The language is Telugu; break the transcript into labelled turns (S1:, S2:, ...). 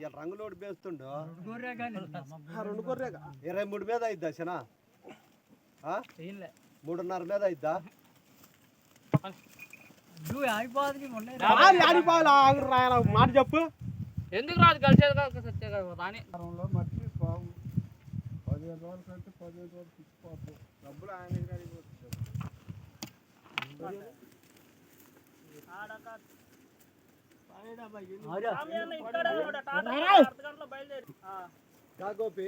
S1: ఇవాళ రంగులోడి పేస్తుండు
S2: 23
S1: మీద అయిద్దా శనా 3:30 మీద అయిద్దా
S2: మాట చెప్పు
S3: ఎందుకు రాదు కలిసేది రాని
S2: మట్టి బాగు 15 రోజుల కంటే 15 రోజులు తిప్పిపోతాం డబ్బులు ఆయన
S1: గోపి